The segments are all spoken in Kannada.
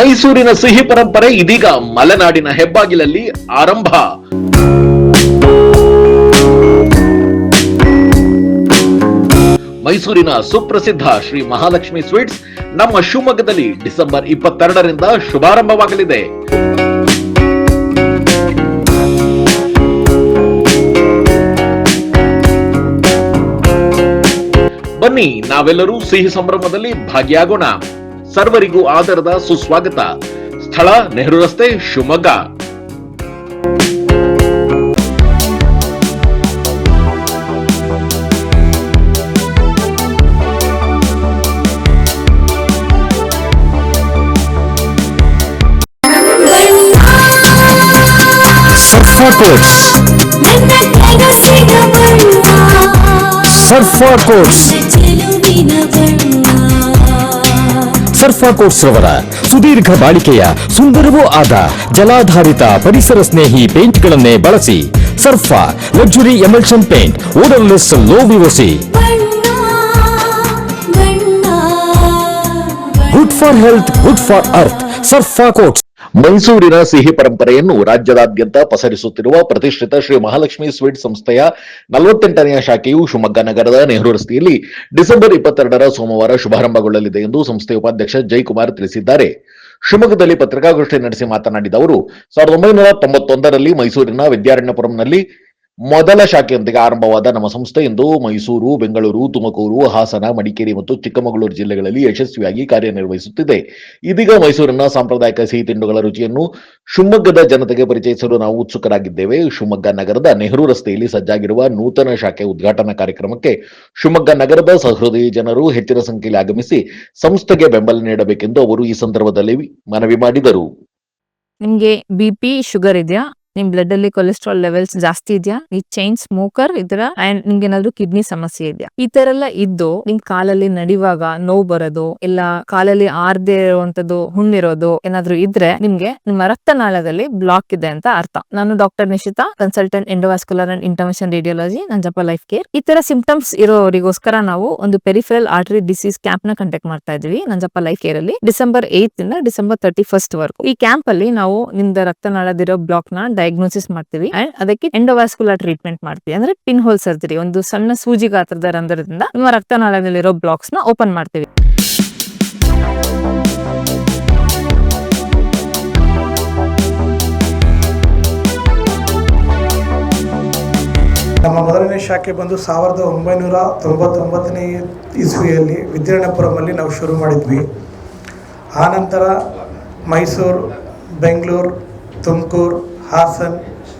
ಮೈಸೂರಿನ ಸಿಹಿ ಪರಂಪರೆ ಇದೀಗ ಮಲೆನಾಡಿನ ಹೆಬ್ಬಾಗಿಲಲ್ಲಿ ಆರಂಭ. ಮೈಸೂರಿನ ಸುಪ್ರಸಿದ್ಧ ಶ್ರೀ ಮಹಾಲಕ್ಷ್ಮಿ ಸ್ವೀಟ್ಸ್ ನಮ್ಮ ಶಿವಮೊಗ್ಗದಲ್ಲಿ ಡಿಸೆಂಬರ್ 22ರಿಂದ ಶುಭಾರಂಭವಾಗಲಿದೆ. ಬನ್ನಿ, ನಾವೆಲ್ಲರೂ ಸಿಹಿ ಸಂಭ್ರಮದಲ್ಲಿ ಭಾಗಿಯಾಗೋಣ. ಸರ್ವರಿಗೂ ಆದರದ ಸುಸ್ವಾಗತ. ಸ್ಥಳ ನೆಹರು ರಸ್ತೆ, ಶಿವಮೊಗ್ಗ. ಸರ್ಫಾ ಕೋಟ್ಸ್ ರವರ ಸುದೀರ್ಘ ಬಾಳಿಕೆಯ ಸುಂದರವೂ ಆದ ಜಲಾಧಾರಿತ ಪರಿಸರ ಸ್ನೇಹಿ ಪೇಂಟ್ಗಳನ್ನೇ ಬಳಸಿ. Sarfa luxury emulsion paint, odourless, low VOC, good for health, good for earth. Sarfa coats. ಮೈಸೂರಿನ ಸಿಹಿ ಪರಂಪರೆಯನ್ನು ರಾಜ್ಯದಾದ್ಯಂತ ಪಸರಿಸುತ್ತಿರುವ ಪ್ರತಿಷ್ಠಿತ ಶ್ರೀ ಮಹಾಲಕ್ಷ್ಮಿ ಸ್ವೀಟ್ ಸಂಸ್ಥೆಯ 48ನೆಯ ಶಾಖೆಯು ಶಿವಮೊಗ್ಗ ನಗರದ ನೆಹರು ರಸ್ತೆಯಲ್ಲಿ ಡಿಸೆಂಬರ್ 22ರ ಸೋಮವಾರ ಶುಭಾರಂಭಗೊಳ್ಳಲಿದೆ ಎಂದು ಸಂಸ್ಥೆಯ ಉಪಾಧ್ಯಕ್ಷ ಜಯಕುಮಾರ್ ತಿಳಿಸಿದ್ದಾರೆ. ಶಿವಮೊಗ್ಗದಲ್ಲಿ ಪತ್ರಿಕಾಗೋಷ್ಠಿ ನಡೆಸಿ ಮಾತನಾಡಿದ ಅವರು 1991ರಲ್ಲಿ ಮೈಸೂರಿನ ವಿದ್ಯಾರಣ್ಯಪುರಂನಲ್ಲಿ ಮೊದಲ ಶಾಖೆಯೊಂದಿಗೆ ಆರಂಭವಾದ ನಮ್ಮ ಸಂಸ್ಥೆ ಇಂದು ಮೈಸೂರು, ಬೆಂಗಳೂರು, ತುಮಕೂರು, ಹಾಸನ, ಮಡಿಕೇರಿ ಮತ್ತು ಚಿಕ್ಕಮಗಳೂರು ಜಿಲ್ಲೆಗಳಲ್ಲಿ ಯಶಸ್ವಿಯಾಗಿ ಕಾರ್ಯನಿರ್ವಹಿಸುತ್ತಿದೆ. ಇದೀಗ ಮೈಸೂರಿನ ಸಾಂಪ್ರದಾಯಿಕ ಸಿಹಿ ತಿಂಡುಗಳ ರುಚಿಯನ್ನು ಶಿವಮೊಗ್ಗದ ಜನತೆಗೆ ಪರಿಚಯಿಸಲು ನಾವು ಉತ್ಸುಕರಾಗಿದ್ದೇವೆ. ಶಿವಮೊಗ್ಗ ನಗರದ ನೆಹರು ರಸ್ತೆಯಲ್ಲಿ ಸಜ್ಜಾಗಿರುವ ನೂತನ ಶಾಖೆ ಉದ್ಘಾಟನಾ ಕಾರ್ಯಕ್ರಮಕ್ಕೆ ಶಿವಮೊಗ್ಗ ನಗರದ ಸಹೃದಯಿ ಜನರು ಹೆಚ್ಚಿನ ಸಂಖ್ಯೆಯಲ್ಲಿ ಆಗಮಿಸಿ ಸಂಸ್ಥೆಗೆ ಬೆಂಬಲ ನೀಡಬೇಕೆಂದು ಅವರು ಈ ಸಂದರ್ಭದಲ್ಲಿ ಮನವಿ ಮಾಡಿದರು. ನಿಮ್ಗೆ BP, ಶುಗರ್ ಇದೆಯಾ? ನಿಮ್ ಬ್ಲಡ್ ಅಲ್ಲಿ ಕೊಲೆಸ್ಟ್ರಾಲ್ ಲೆವೆಲ್ಸ್ ಜಾಸ್ತಿ ಇದೆಯಾ? ಈ ಚೈನ್ ಸ್ಮೋಕರ್ ಇದ್ರ ಅಂಡ್ ನಿಮ್ಗೆ ಏನಾದ್ರು ಕಿಡ್ನಿ ಸಮಸ್ಯೆ ಇದೆಯಾ? ಈ ತರ ಎಲ್ಲ ಇದ್ದು ನಿಮ್ ಕಾಲಲ್ಲಿ ನಡೆಯುವಾಗ ನೋವು ಬರೋದು, ಇಲ್ಲ ಕಾಲಲ್ಲಿ ಆರ್ದೇ ಇರುವಂತದ್ದು ಹುಣ್ಣಿರೋದು ಏನಾದ್ರು ಇದ್ರೆ ನಿಮ್ಗೆ ನಿಮ್ಮ ರಕ್ತನಾಳದಲ್ಲಿ ಬ್ಲಾಕ್ ಇದೆ ಅಂತ ಅರ್ಥ. ನಾನು doctor Nishita, consultant endovascular and intervention radiology, Nanjappa life care. ಈ ತರ ಸಿಂಪ್ಟಮ್ಸ್ ಇರೋರಿಗೋಸ್ಕರ ನಾವು ಒಂದು ಪೆರಿಫೆರಲ್ ಆರ್ಟರಿ ಡಿಸೀಸ್ ಕ್ಯಾಂಪ್ ನ ಕಂಡಕ್ಟ್ ಮಾಡ್ತಾ ಇದ್ವಿ ನಂಜಪ್ಪ ಲೈಫ್ ಕೇರ್ ಅಲ್ಲಿ ಡಿಸೆಂಬರ್ 8 ಇಂದ ಡಿಸೆಂಬರ್ 31 ವರೆಗೂ. ಈ ಕ್ಯಾಂಪ್ ಅಲ್ಲಿ ನಾವು ನಿಮ್ದ ರಕ್ತನಾಳದಿರೋ ಬ್ಲಾಕ್ ನ ಡಯಾಗ್ನೋಸಿಸ್ ಮಾಡ್ತೀವಿ ಅಂಡ್ ಅದಕ್ಕೆ ಎಂಡೋವಾಸ್ಕ್ಯುಲರ್ ಟ್ರೀಟ್ಮೆಂಟ್ ಮಾಡ್ತೀವಿ. ಅಂದ್ರೆ ಪಿನ್ ಹೋಲ್ ಸರ್ಜರಿ, ಒಂದು ಸಣ್ಣ ಸೂಜಿ ಗಾತ್ರದ ರಂಧ್ರದಿಂದ ನಿಮ್ಮ ರಕ್ತನಾಳದಲ್ಲಿರೋ ಬ್ಲಾಕ್ಸ್ ನ ಓಪನ್ ಮಾಡ್ತೀವಿ. ನಮ್ಮ ಮೊದಲನೇ ಶಾಖೆ ಬಂದು 1999ನೇ ಇಸ್ವಿಯಲ್ಲಿ ವಿದ್ಯಾರಣ್ಯಪುರಮಲ್ಲಿ ನಾವು ಶುರು ಮಾಡಿದ್ವಿ. ಆನಂತರ ಮೈಸೂರು, ಬೆಂಗಳೂರು, ತುಮಕೂರು, ಹಾಸನ್,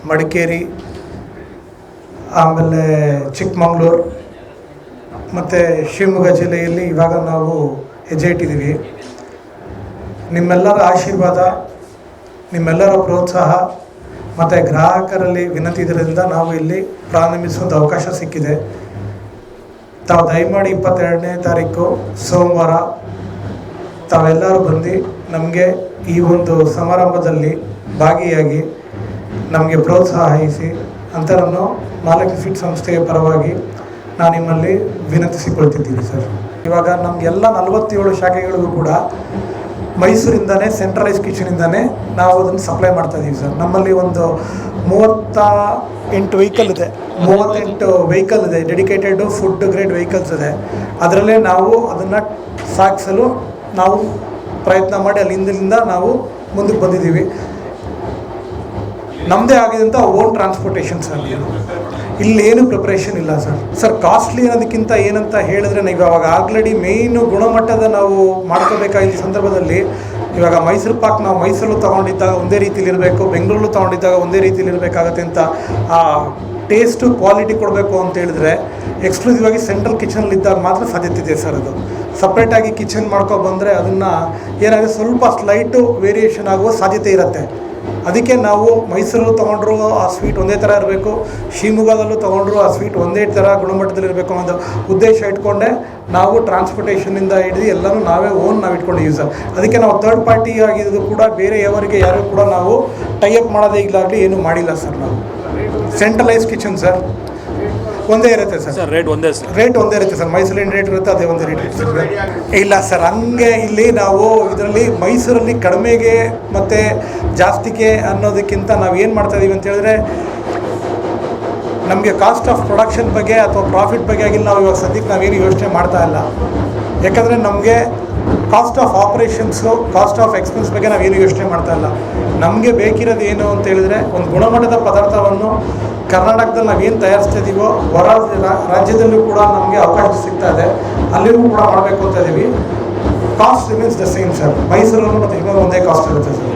ಮಡಿಕೇರಿ, ಆಮೇಲೆ ಚಿಕ್ಕಮಗಳೂರು ಮತ್ತು ಶಿವಮೊಗ್ಗ ಜಿಲ್ಲೆಯಲ್ಲಿ ಇವಾಗ ನಾವು ಹೆಜ್ಜೆ ಇಟ್ಟಿದ್ದೀವಿ. ನಿಮ್ಮೆಲ್ಲರ ಆಶೀರ್ವಾದ, ನಿಮ್ಮೆಲ್ಲರ ಪ್ರೋತ್ಸಾಹ ಮತ್ತು ಗ್ರಾಹಕರಲ್ಲಿ ವಿನಂತಿದ್ದರಿಂದ ನಾವು ಇಲ್ಲಿ ಪ್ರಾರಂಭಿಸುವಂಥ ಅವಕಾಶ ಸಿಕ್ಕಿದೆ. ತಾವು ದಯಮಾಡಿ 22ನೇ ತಾರೀಕು ಸೋಮವಾರ ತಾವೆಲ್ಲರೂ ಬಂದು ನಮಗೆ ಈ ಒಂದು ಸಮಾರಂಭದಲ್ಲಿ ಭಾಗಿಯಾಗಿ ನಮಗೆ ಪ್ರೋತ್ಸಾಹಿಸಿ ಅಂತ ನಾನು ಮಹಾಲಕ್ಷ್ಮಿ ಸ್ವೀಟ್ ಸಂಸ್ಥೆಯ ಪರವಾಗಿ ನಾನು ನಿಮ್ಮಲ್ಲಿ ವಿನಂತಿಸಿಕೊಳ್ತಿದ್ದೀನಿ ಸರ್. ಇವಾಗ ನಮಗೆಲ್ಲ 47 ಶಾಖೆಗಳಿಗೂ ಕೂಡ ಮೈಸೂರಿಂದನೇ ಸೆಂಟ್ರಲೈಸ್ ಕಿಚನಿಂದನೇ ನಾವು ಅದನ್ನು ಸಪ್ಲೈ ಮಾಡ್ತಾ ಇದ್ದೀವಿ ಸರ್. ನಮ್ಮಲ್ಲಿ ಒಂದು 38 ವೆಹಿಕಲ್ ಇದೆ, ಡೆಡಿಕೇಟೆಡ್ ಫುಡ್ ಗ್ರೇಡ್ ವೆಹಿಕಲ್ಸ್ ಇದೆ. ಅದರಲ್ಲೇ ನಾವು ಅದನ್ನು ಸಾಗಿಸಲು ನಾವು ಪ್ರಯತ್ನ ಮಾಡಿ ಅಲ್ಲಿಂದ ನಾವು ಮುಂದಕ್ಕೆ ಬಂದಿದ್ದೀವಿ. ನಮ್ಮದೇ ಆಗಿದಂಥ ಓನ್ ಟ್ರಾನ್ಸ್ಪೋರ್ಟೇಷನ್ ಸರ್. ಇಲ್ಲೇನು ಪ್ರಿಪ್ರೇಷನ್ ಇಲ್ಲ ಸರ್. ಕಾಸ್ಟ್ಲಿ ಅನ್ನೋದಕ್ಕಿಂತ ಏನಂತ ಹೇಳಿದ್ರೆ ಇವಾಗ ಆಲ್ರೆಡಿ ಮೇಯ್ನು ಗುಣಮಟ್ಟದ ನಾವು ಮಾಡ್ಕೋಬೇಕಾಗಿದ್ದ ಸಂದರ್ಭದಲ್ಲಿ ಇವಾಗ ಮೈಸೂರು ಪಾಕ್ ನಾವು ಮೈಸೂರು ತೊಗೊಂಡಿದ್ದಾಗ ಒಂದೇ ರೀತಿಲಿ ಇರಬೇಕು, ಬೆಂಗಳೂರು ತೊಗೊಂಡಿದ್ದಾಗ ಒಂದೇ ರೀತಿಲಿ ಇರಬೇಕಾಗತ್ತೆ ಅಂತ ಆ ಟೇಸ್ಟು ಕ್ವಾಲಿಟಿ ಕೊಡಬೇಕು ಅಂತ ಹೇಳಿದ್ರೆ ಎಕ್ಸ್ಕ್ಲೂಸಿವ್ ಆಗಿ ಸೆಂಟ್ರಲ್ ಕಿಚನಲ್ಲಿದ್ದಾಗ ಮಾತ್ರ ಸಾಧ್ಯತೆ ಇದೆ ಸರ್. ಅದು ಸಪ್ರೇಟಾಗಿ ಕಿಚನ್ ಬಂದರೆ ಅದನ್ನು ಏನಾಗುತ್ತೆ ಸ್ವಲ್ಪ ಸ್ಲೈಟು ವೇರಿಯೇಷನ್ ಆಗುವ ಸಾಧ್ಯತೆ ಇರುತ್ತೆ. ಅದಕ್ಕೆ ನಾವು ಮೈಸೂರಲ್ಲೂ ತೊಗೊಂಡ್ರು ಆ ಸ್ವೀಟ್ ಒಂದೇ ಥರ ಇರಬೇಕು, ಶಿವಮೊಗ್ಗದಲ್ಲೂ ತೊಗೊಂಡ್ರು ಆ ಸ್ವೀಟ್ ಒಂದೇ ಥರ ಗುಣಮಟ್ಟದಲ್ಲಿ ಇರಬೇಕು ಅನ್ನೋ ಉದ್ದೇಶ ಇಟ್ಕೊಂಡೆ ನಾವು ಟ್ರಾನ್ಸ್ಪೋರ್ಟೇಷನಿಂದ ಹಿಡಿದು ಎಲ್ಲನೂ ನಾವೇ ನಾವು ಇಟ್ಕೊಂಡಿದ್ದೀವಿ ಸರ್. ಅದಕ್ಕೆ ನಾವು ಥರ್ಡ್ ಪಾರ್ಟಿ ಆಗಿದ್ದು ಕೂಡ ಬೇರೆ ಯಾವರಿಗೆ ಯಾರು ಕೂಡ ನಾವು ಟೈಅಪ್ ಮಾಡೋದೇ ಈಗಲಾಗಲಿ ಏನೂ ಮಾಡಿಲ್ಲ ಸರ್. ನಾವು ಸೆಂಟ್ರಲೈಸ್ ಕಿಚನ್ ಸರ್. ಒಂದೇ ಇರುತ್ತೆ ಸರ್. ಸರ್ ರೇಟ್ ಒಂದೇ ಸರ್. ರೇಟ್ ಒಂದೇ ಇರುತ್ತೆ ಸರ್. ಮೈಸೂರಿನ ರೇಟ್ ಇರುತ್ತೆ, ಅದೇ ಒಂದೇ ರೇಟ್ ಇರುತ್ತೆ. ಇಲ್ಲ ಸರ್, ಹಂಗೆ ಇಲ್ಲಿ ನಾವು ಇದರಲ್ಲಿ ಮೈಸೂರಲ್ಲಿ ಕಡಿಮೆಗೆ ಮತ್ತು ಜಾಸ್ತಿಗೆ ಅನ್ನೋದಕ್ಕಿಂತ ನಾವು ಏನು ಮಾಡ್ತಾ ಇದೀವಿ ಅಂತ ಹೇಳಿದ್ರೆ, ನಮಗೆ ಕಾಸ್ಟ್ ಆಫ್ ಪ್ರೊಡಕ್ಷನ್ ಬಗ್ಗೆ ಅಥವಾ ಪ್ರಾಫಿಟ್ ಬಗ್ಗೆ ಆಗಿಲ್ಲ, ನಾವು ಇವಾಗ ಸದ್ಯಕ್ಕೆ ನಾವೇನು ಯೋಚನೆ ಮಾಡ್ತಾ ಇಲ್ಲ. ಯಾಕಂದರೆ ನಮಗೆ cost of operations, cost of expense ಬಗ್ಗೆ ನಾವೇನು ಯೋಚನೆ ಮಾಡ್ತಾ ಇಲ್ಲ. ನಮಗೆ ಬೇಕಿರೋದು ಏನು ಅಂತ ಹೇಳಿದ್ರೆ, ಒಂದು ಗುಣಮಟ್ಟದ ಪದಾರ್ಥವನ್ನು ಕರ್ನಾಟಕದಲ್ಲಿ ನಾವೇನು ತಯಾರಿಸ್ತಾ ಇದ್ದೀವೋ ಹೊರ ರಾಜ್ಯದಲ್ಲೂ ಕೂಡ ನಮಗೆ ಅವಕಾಶ ಸಿಗ್ತಾ ಇದೆ, ಅಲ್ಲಿಗೂ ಕೂಡ ಮಾಡಬೇಕು ಅಂತ ಇದ್ದೀವಿ. Cost remains the same sir. ಮೈಸೂರಲ್ಲೂ ಮತ್ತು ಇನ್ನೊಂದು ಒಂದೇ ಕಾಸ್ಟ್ ಇರುತ್ತೆ ಸರ್.